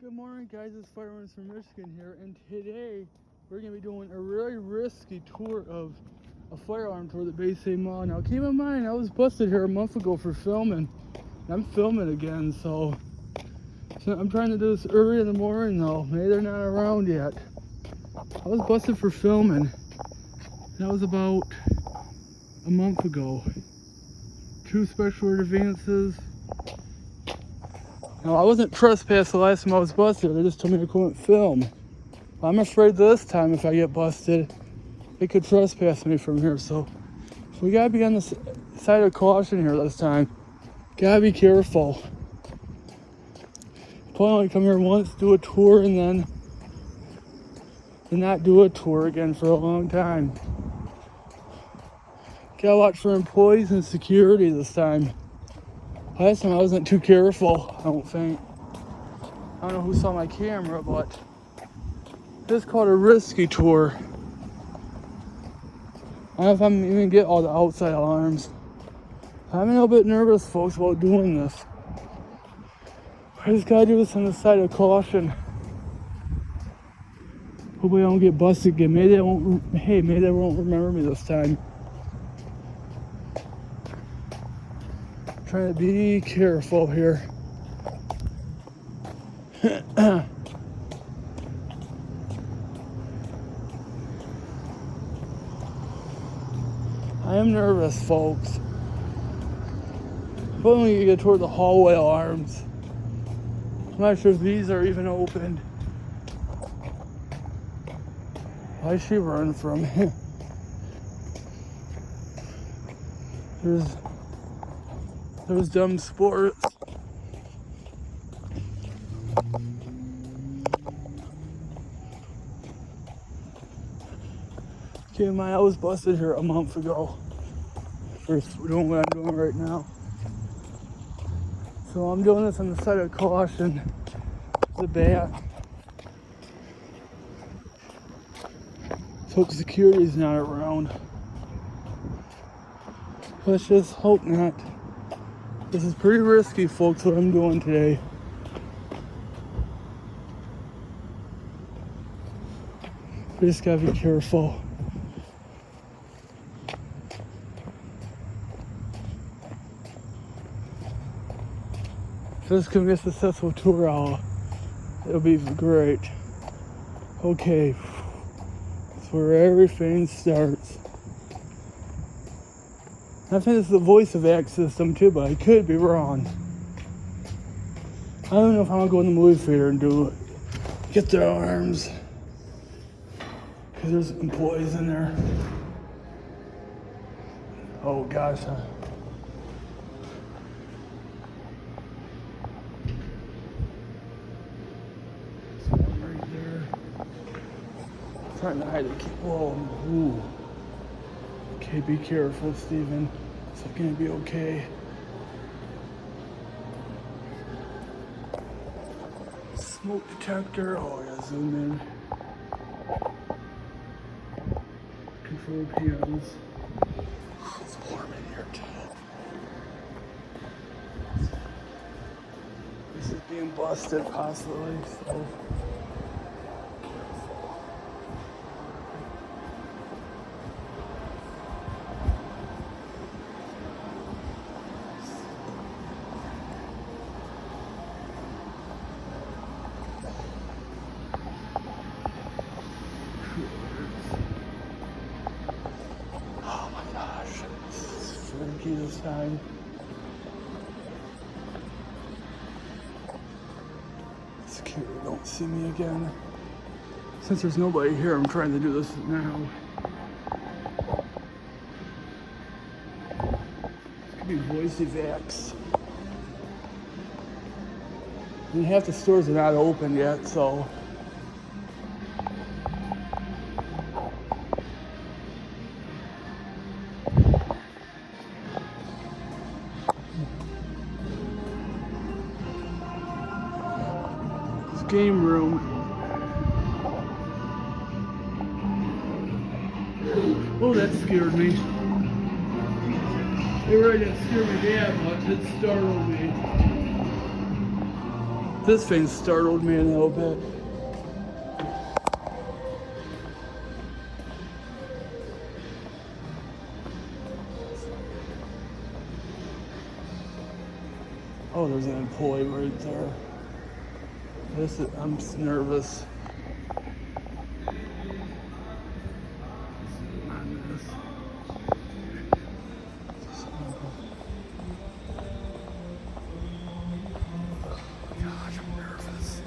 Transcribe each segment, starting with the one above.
Good morning, guys. It's Firearms from Michigan here, and today we're going to be doing a really risky tour of a firearm tour at Bay St. Mall. Now, keep in mind, I was busted here a month ago for filming. I'm filming again, so I'm trying to do this early in the morning, though. Maybe they're not around yet. I was busted for filming. That was about a month ago. 2 special order advances. Now, I wasn't trespassed the last time I was busted. They just told me I couldn't film. I'm afraid this time if I get busted, they could trespass me from here. So we gotta be on the side of caution here this time. Gotta be careful. Probably come here once, do a tour, and then not do a tour again for a long time. Gotta watch for employees and security this time. Last time I wasn't too careful, I don't think. I don't know who saw my camera, but this is called a risky tour. I don't know if I'm even gonna get all the outside alarms. I'm a little bit nervous, folks, about doing this. I just gotta do this on the side of caution. Hopefully I don't get busted again. Maybe they won't remember me this time. Trying to be careful here. I am nervous, folks. But when you get toward the hallway alarms, I'm not sure if these are even open. Why is she running from me? There's dumb sports. Okay, I was busted here a month ago for doing what I'm doing right now. So I'm doing this on the side of caution. The bat. Hope security's not around. Let's just hope not. This is pretty risky, folks, what I'm doing today. We just gotta be careful. If this can be a successful tour, it'll be great. Okay, that's where everything starts. I think it's the voice of X system too, but I could be wrong. I don't know if I'm gonna go in the movie theater and get their arms, because there's employees in there. Oh gosh. Right there. Trying to hide the key. Whoa. Ooh. Okay, be careful, Steven. It's gonna be okay. Smoke detector. Oh, I gotta zoom in. Control panels. It's warm in here too. This is being busted possibly, so. Oh my gosh, it's freaky this time. Security don't see me again. Since there's nobody here, I'm trying to do this now. This could be voice evacs. And half the stores are not open yet, so. Game room. Oh, that scared me. It really didn't scare me that much. It startled me. This thing startled me a little bit. Oh, there's an employee right there. I'm nervous. Gosh, I'm nervous.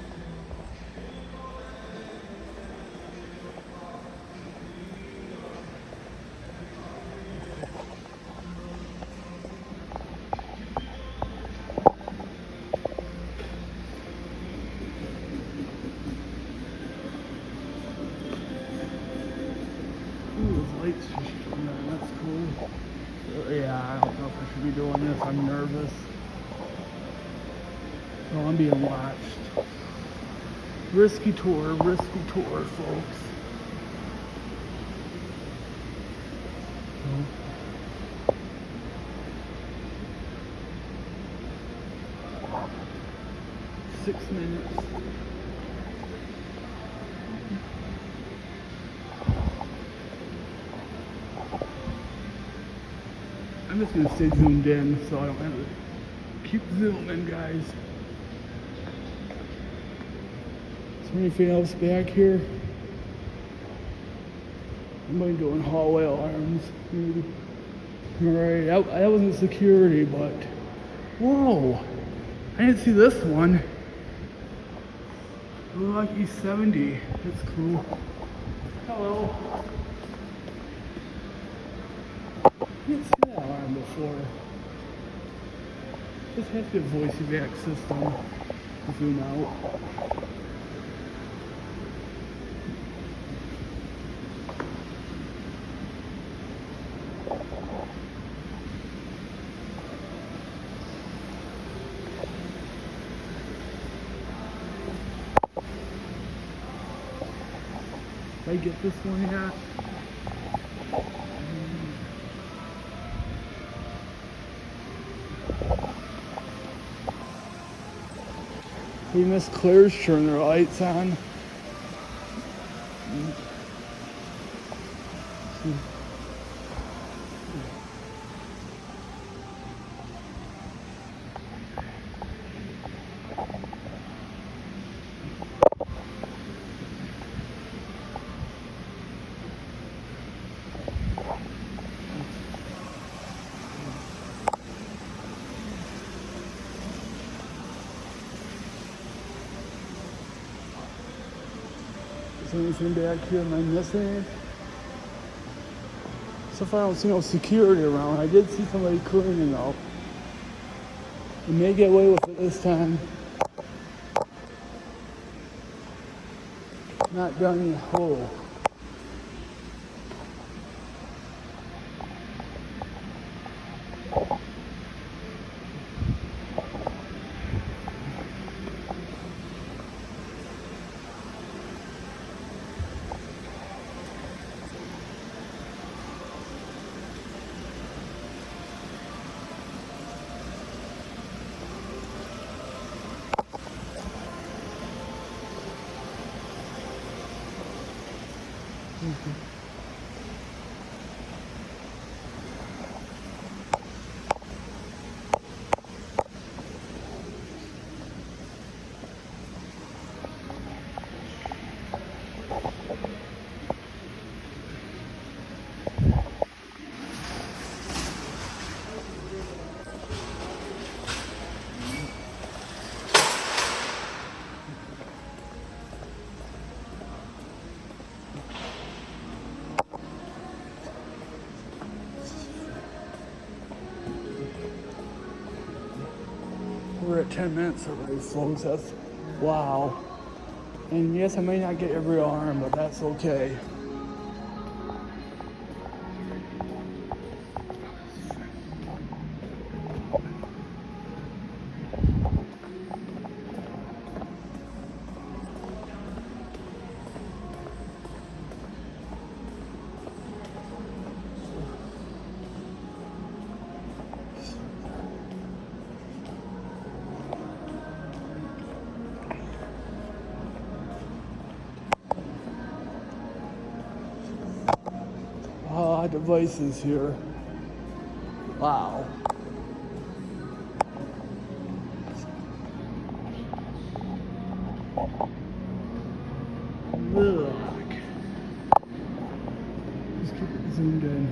Ooh, those lights just turned on. That's cool. Yeah, I don't know if I should be doing this. I'm nervous. Oh, I'm being watched. Risky tour, folks. Oh. 6 minutes. I'm just gonna stay zoomed in so I don't have to keep zooming, guys. Is there anything else back here? Somebody doing hallway alarms, maybe. Alright, that wasn't security, but whoa! I didn't see this one. It looked like E70. That's cool. Hello. I didn't see that alarm before. This has to be a voice evac system. Zoom out. Did I get this one yet? We missed Claire's turn their lights on. Is there anything back here? Am I missing it? So far I don't see no security around. I did see somebody cleaning though. We may get away with it this time. Not done yet. Whoa. We're at 10 minutes already, folks. That's wow. And yes, I may not get every arm, but that's okay. lot of devices here. Wow. Look. Just keep it zoomed in.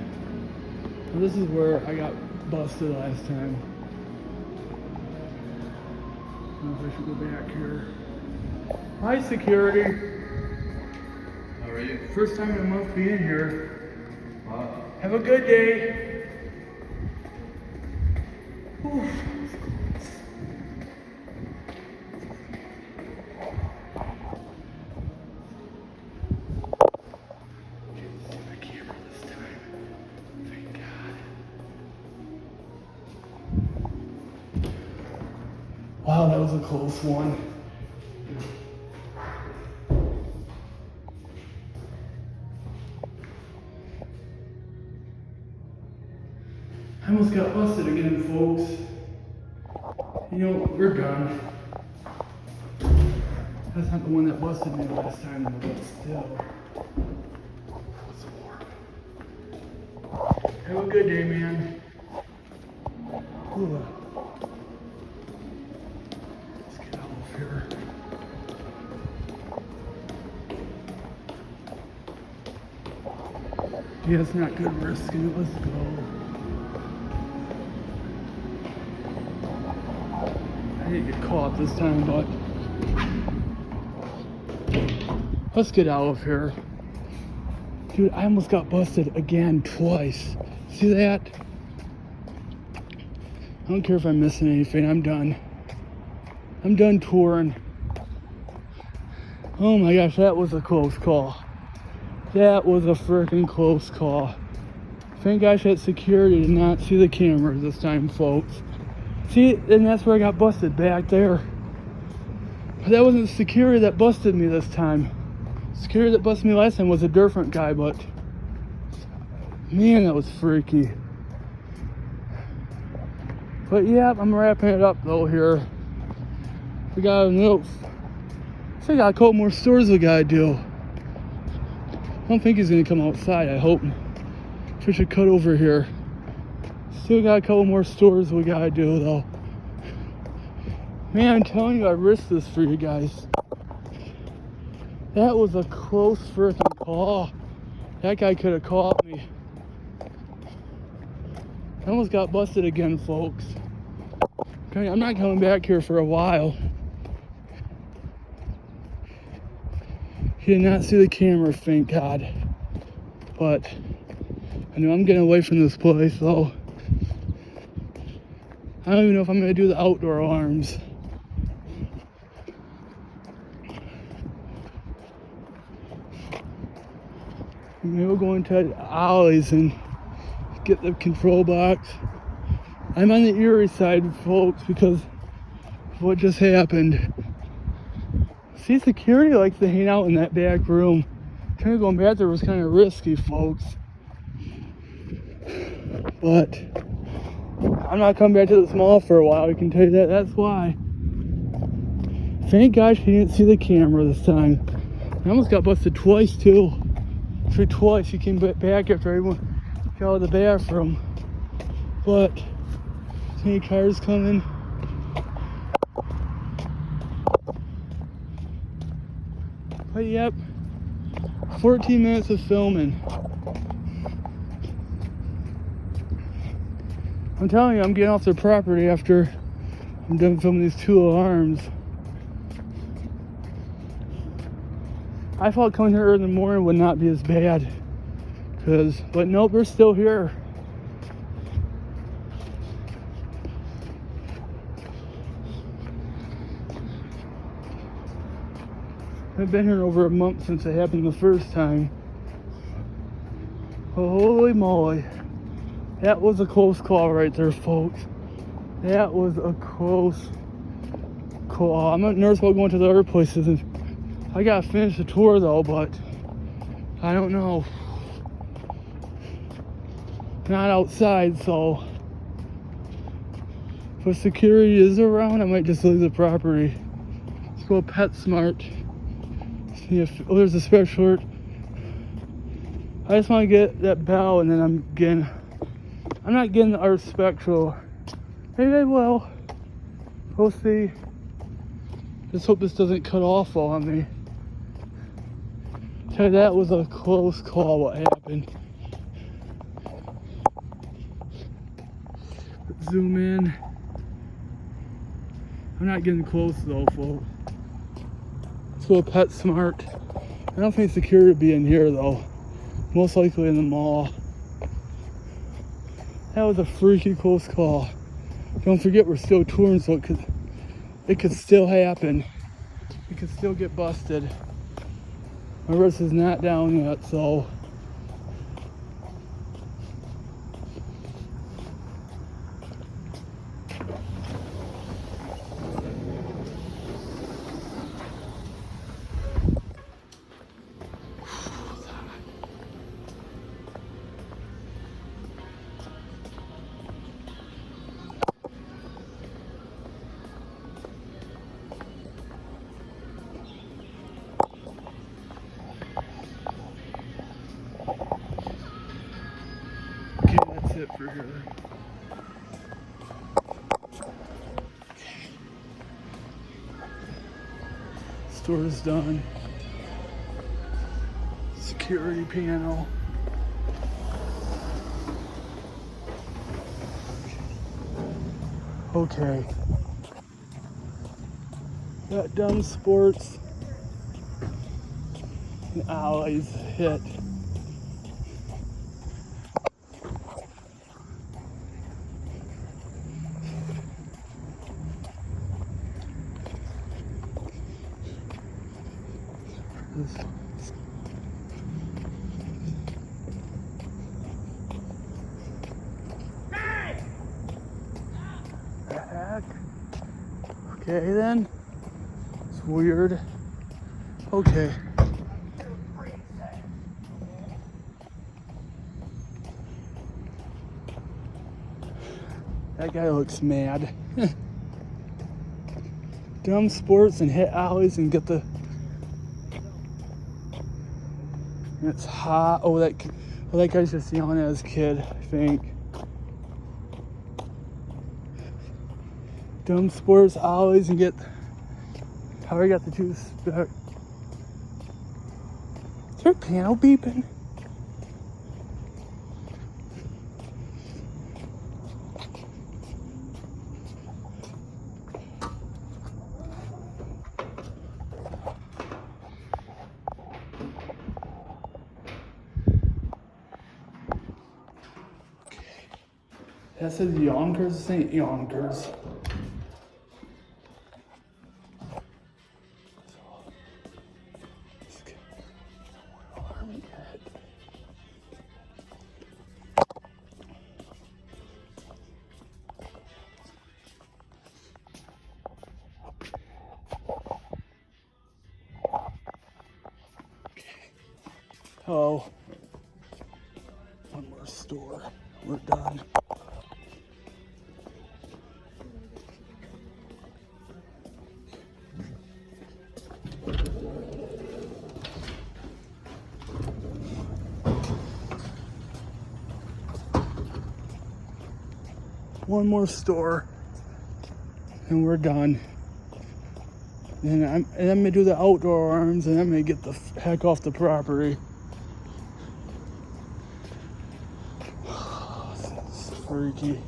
Now this is where I got busted last time. I don't know if I should go back here. Hi, security. How are you? First time in a month being here. Wow. Have a good day. Whew. My camera this time. Thank God. Wow, that was a close one. I almost got busted again, folks. You know, we're done. That's not the one that busted me last time, though, but still. Have a good day, man. Ooh. Let's get out of here. Yeah, it's not good risking it. Let's go. I didn't get caught this time, but let's get out of here. Dude, I almost got busted again twice. See that? I don't care if I'm missing anything. I'm done. I'm done touring. Oh my gosh, that was a close call. That was a freaking close call. Thank gosh that security did not see the cameras this time, folks. See, and that's where I got busted, back there. But that wasn't security that busted me this time. Security that busted me last time was a different guy, but man, that was freaky. But yeah, I'm wrapping it up though here. We got still got a couple more stores we gotta do. I don't think he's gonna come outside, I hope. We should cut over here. Still got a couple more stores we gotta do though. Man, I'm telling you, I risked this for you guys. That was a close freaking call. That guy could have caught me. I almost got busted again, folks. I'm not coming back here for a while. He did not see the camera, thank God. But I know I'm getting away from this place, though. I don't even know if I'm going to do the outdoor alarms. Maybe we'll go into the alleys and get the control box. I'm on the Erie side, folks, because of what just happened. See, security likes to hang out in that back room. Trying to go back there was kind of risky, folks. But I'm not coming back to this mall for a while, I can tell you that. That's why. Thank gosh he didn't see the camera this time. I almost got busted twice, too. Actually, twice. He came back after everyone got out of the bathroom. But, any cars coming? But yep, 14 minutes of filming. I'm telling you, I'm getting off the property after I'm done filming these 2 alarms. I thought coming here early in the morning would not be as bad. But nope, we're still here. I've been here over a month since it happened the first time. Holy moly. That was a close call right there, folks. That was a close call. I'm not nervous about going to the other places. And I gotta finish the tour though, but I don't know. Not outside, so if security is around, I might just leave the property. Let's go PetSmart. See if there's a special alert. I just want to get that bell, and then I'm not getting the art spectral. Maybe I will. We'll see. Just hope this doesn't cut off on me. Tell you, that was a close call what happened. Zoom in. I'm not getting close though, folks. Let's go to PetSmart. I don't think security would be in here though. Most likely in the mall. That was a freaky close call. Don't forget we're still touring, so it could still happen. We could still get busted. My wrist is not down yet, so okay, that's it for here. Store's done. Security panel. Okay. Got Dumb Sports and Allies hit. The heck? Okay then. It's weird. Okay. That guy looks mad. Dumb Sports and hit Allies and get the. It's hot. Oh, that guy's just yelling at his kid, I think. Dumb Sports, Allies, and get. How I got the two spec. Is there a piano beeping? That says Yonkers, this ain't Yonkers. Oh, one more store. We're done. One more store, and we're done. And I'm gonna do the outdoor arms, and I'm gonna get the heck off the property. This is freaky.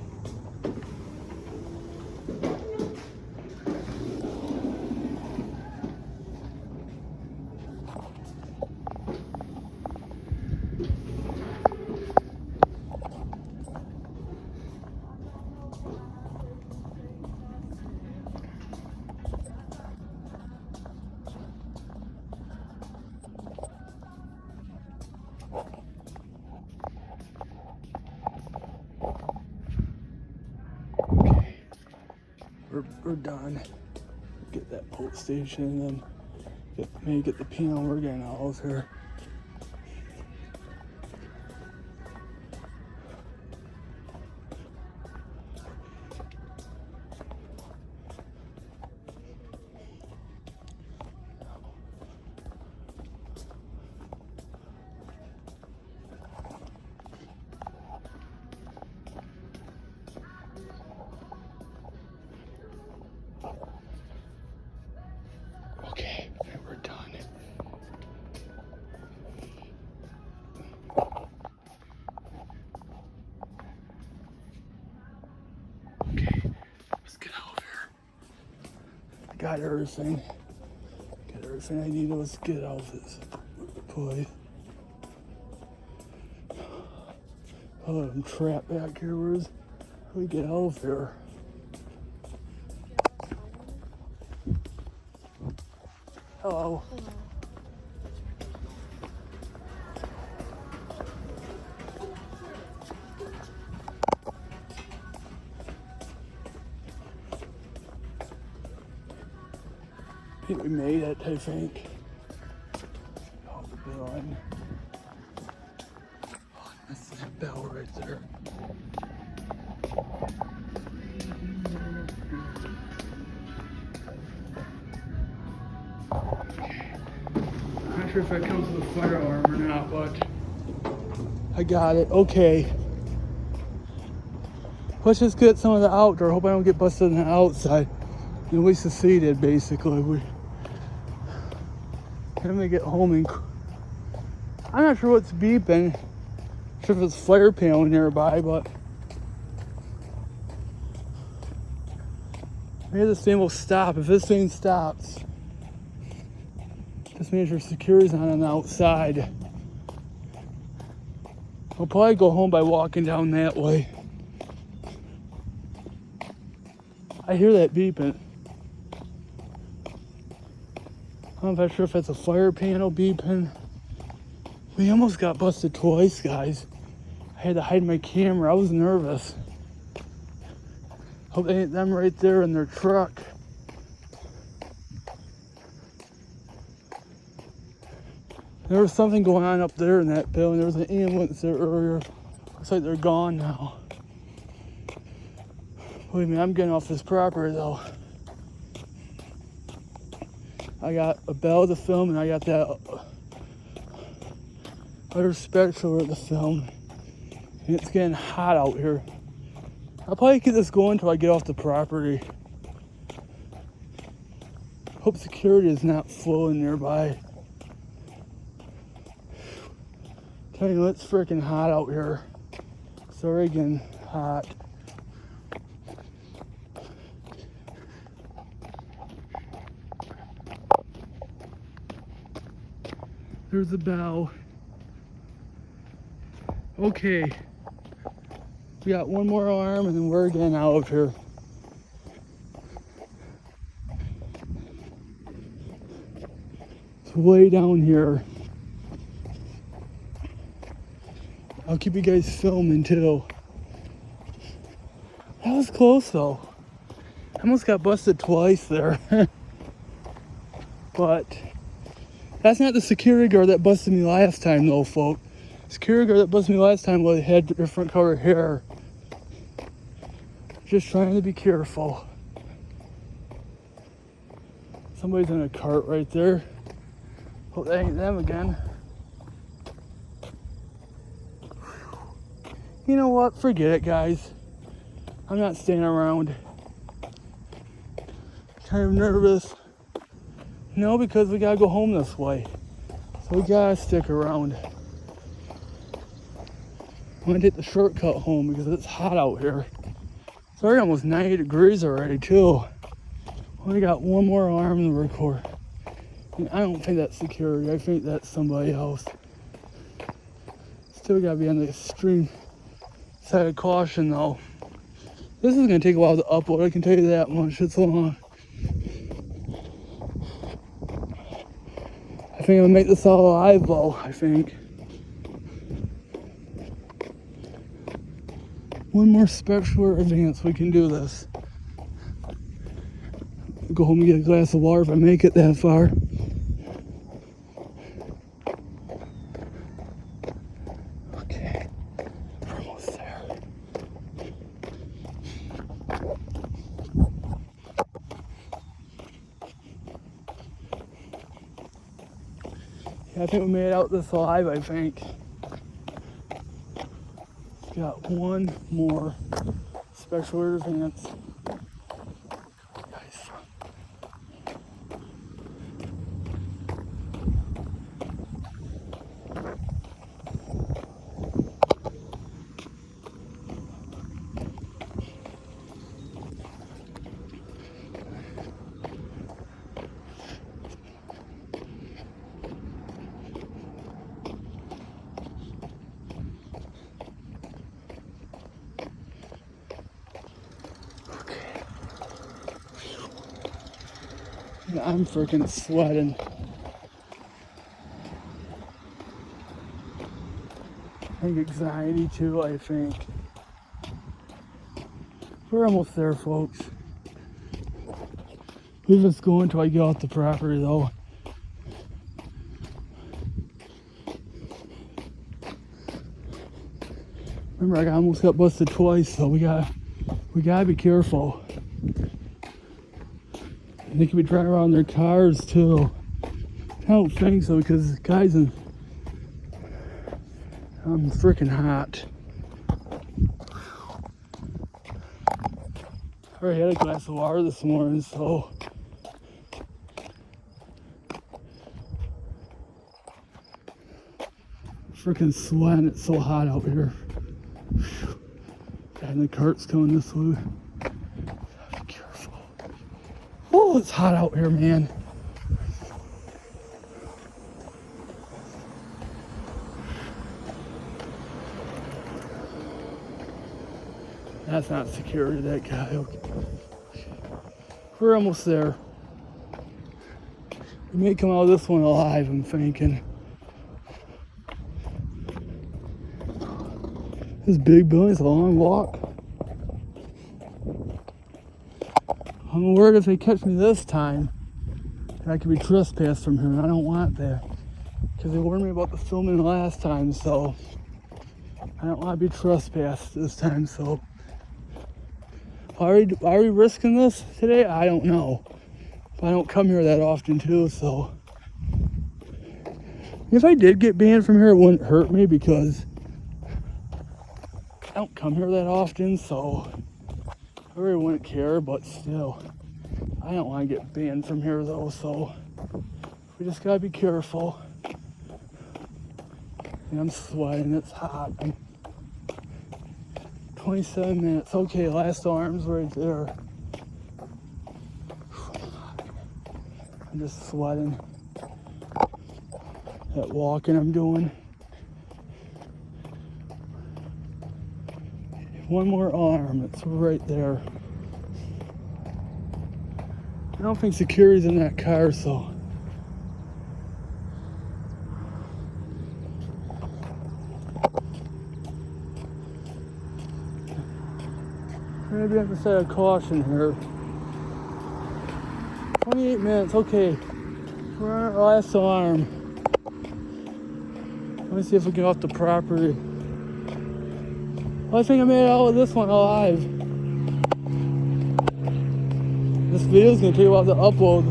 We're done. Get that pulse station and maybe get the piano. We're getting out of here. got everything. Got everything I need. Let's get out of this place. Oh, I'm trapped back here. How do we get out of here? Hello. I think we made it, I think. Oh, the building. Oh, that's that bell right there. I'm not sure if that comes with a fire alarm or not, but I got it. Okay. Let's just get some of the outdoor. Hope I don't get busted on the outside. At least the seated, basically. I'm gonna get home and I'm not sure what's beeping. Not sure if it's flare panel nearby, but maybe this thing will stop. If this thing stops, just means your security's on the outside. I'll probably go home by walking down that way. I hear that beeping. I'm not sure if that's a fire panel beeping. We almost got busted twice, guys. I had to hide my camera. I was nervous. Hope they ain't them right there in their truck. There was something going on up there in that building. There was an ambulance there earlier. Looks like they're gone now. Wait a minute, I'm getting off this property though. I got a bell to film and I got that other spectacular to film. And it's getting hot out here. I'll probably keep this going until I get off the property. Hope security is not flowing nearby. Tell you, it's freaking hot out here. It's already getting hot. There's the bell. Okay. We got one more alarm and then we're getting out of here. It's way down here. I'll keep you guys filming too. That was close though. I almost got busted twice there. But that's not the security guard that busted me last time though, folks. Security guard that busted me last time had different color hair. Just trying to be careful. Somebody's in a cart right there. Hope that ain't them again. You know what? Forget it, guys. I'm not staying around. Kind of nervous. No, because we gotta go home this way. So we gotta stick around. I'm gonna take the shortcut home because it's hot out here. It's already almost 90 degrees already too. Only got one more alarm in the record. And I don't think that's security. I think that's somebody else. Still gotta be on the extreme side of caution though. This is gonna take a while to upload, I can tell you that much. It's long. I think I'm gonna make this all live though, I think. One more spectacular advance, we can do this. Go home and get a glass of water if I make it that far. Okay, we're almost there. Yeah, I think we made it out this alive, I think. Got one more special advance. Guys. I'm freaking sweating. I think anxiety too, I think. We're almost there, folks. We're just going till I get off the property though. Remember, I almost got busted twice, so we gotta be careful. And they could be driving around their cars too. I don't think so because guys, I'm freaking hot. I already had a glass of water this morning, so freaking sweating. It's so hot out here. And the cart's coming this way. Be careful. Oh, it's hot out here, man. That's not security, that guy. Okay. We're almost there. We may come out of this one alive, I'm thinking. This big building's a long walk. I'm worried if they catch me this time, I could be trespassed from here, and I don't want that. Because they warned me about the filming last time, so I don't want to be trespassed this time, so. Are we risking this today? I don't know. I don't come here that often too, so. If I did get banned from here, it wouldn't hurt me because I don't come here that often, so I really wouldn't care, but still. I don't want to get banned from here though, so we just gotta be careful. And I'm sweating, it's hot. 27 minutes. Okay, last arm's right there. I'm just sweating. That walking I'm doing. One more arm, it's right there. I don't think security's in that car, so. Maybe I have to set a caution here. 28 minutes, okay. We're on our last alarm. Let me see if we can get off the property. Well, I think I made it out of this one alive. This video's gonna take a while to upload.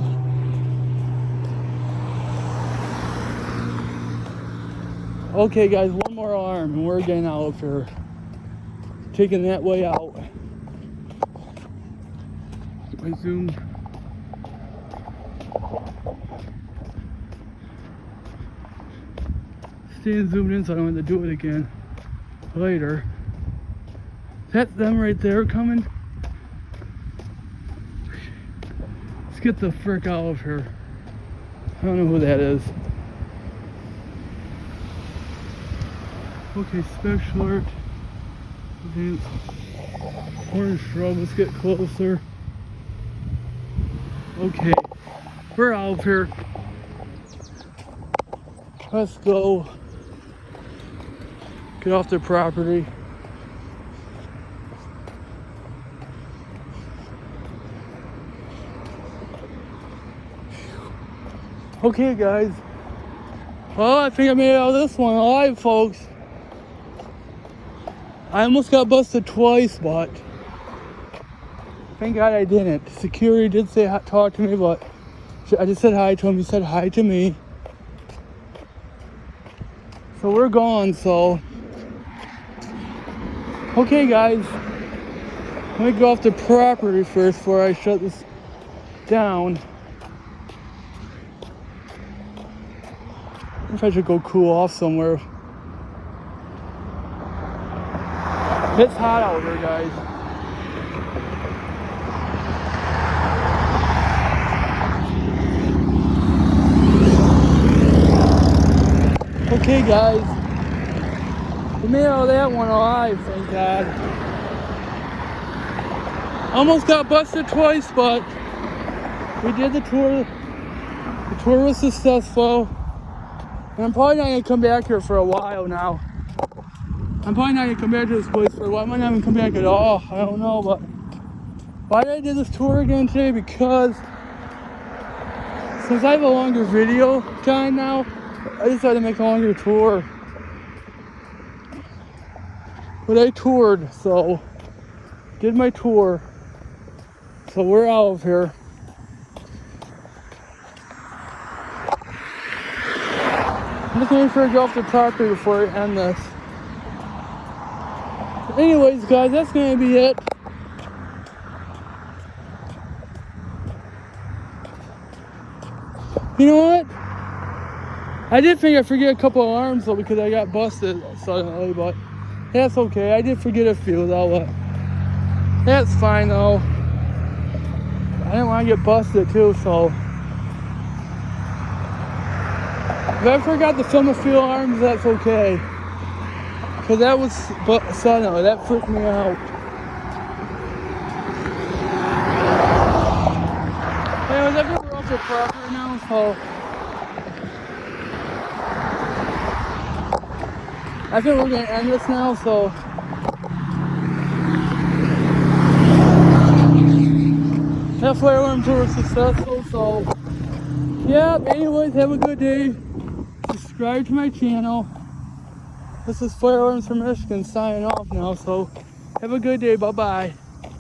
Okay guys, one more arm and we're getting out of here. Taking that way out. I zoom. Staying zoomed in so I don't have to do it again later. That's them right there coming. Let's get the frick out of here. I don't know who that is. Okay, special alert. Advance. Orange shrub, let's get closer. Okay, we're out of here. Let's go. Get off their property. Okay, guys. Well, I think I made it out of this one alive, folks. I almost got busted twice, but thank God I didn't. Security did say talk to me, but I just said hi to him. He said hi to me. So we're gone, so. Okay, guys. Let me go off the property first before I shut this down. I if I should go cool off somewhere. It's hot out here, guys. Okay, guys. We made out of that one alive, thank God. Almost got busted twice, but we did the tour. The tour was successful. And I'm probably not gonna come back here for a while now. I'm probably not gonna come back to this place for a while. I might not even come back at all. I don't know, but why did I do this tour again today? Because since I have a longer video time now, I decided to make a longer tour. But I toured, so did my tour. So we're out of here. I'm just waiting for it to go off the property before I end this. Anyways, guys, that's gonna be it. You know what? I did think I forget a couple alarms though because I got busted suddenly, but that's okay. I did forget a few though, but that's fine though. I didn't want to get busted too, so if I forgot to film a few alarms, that's okay. Cause that was suddenly, that freaked me out. Anyways, I think we're off the property now, so I think we're gonna end this now, so that flare alarm tour was successful, so yeah, anyways, have a good day. Subscribe to my channel. This is Flare Alarms from Michigan signing off now, so have a good day, bye-bye.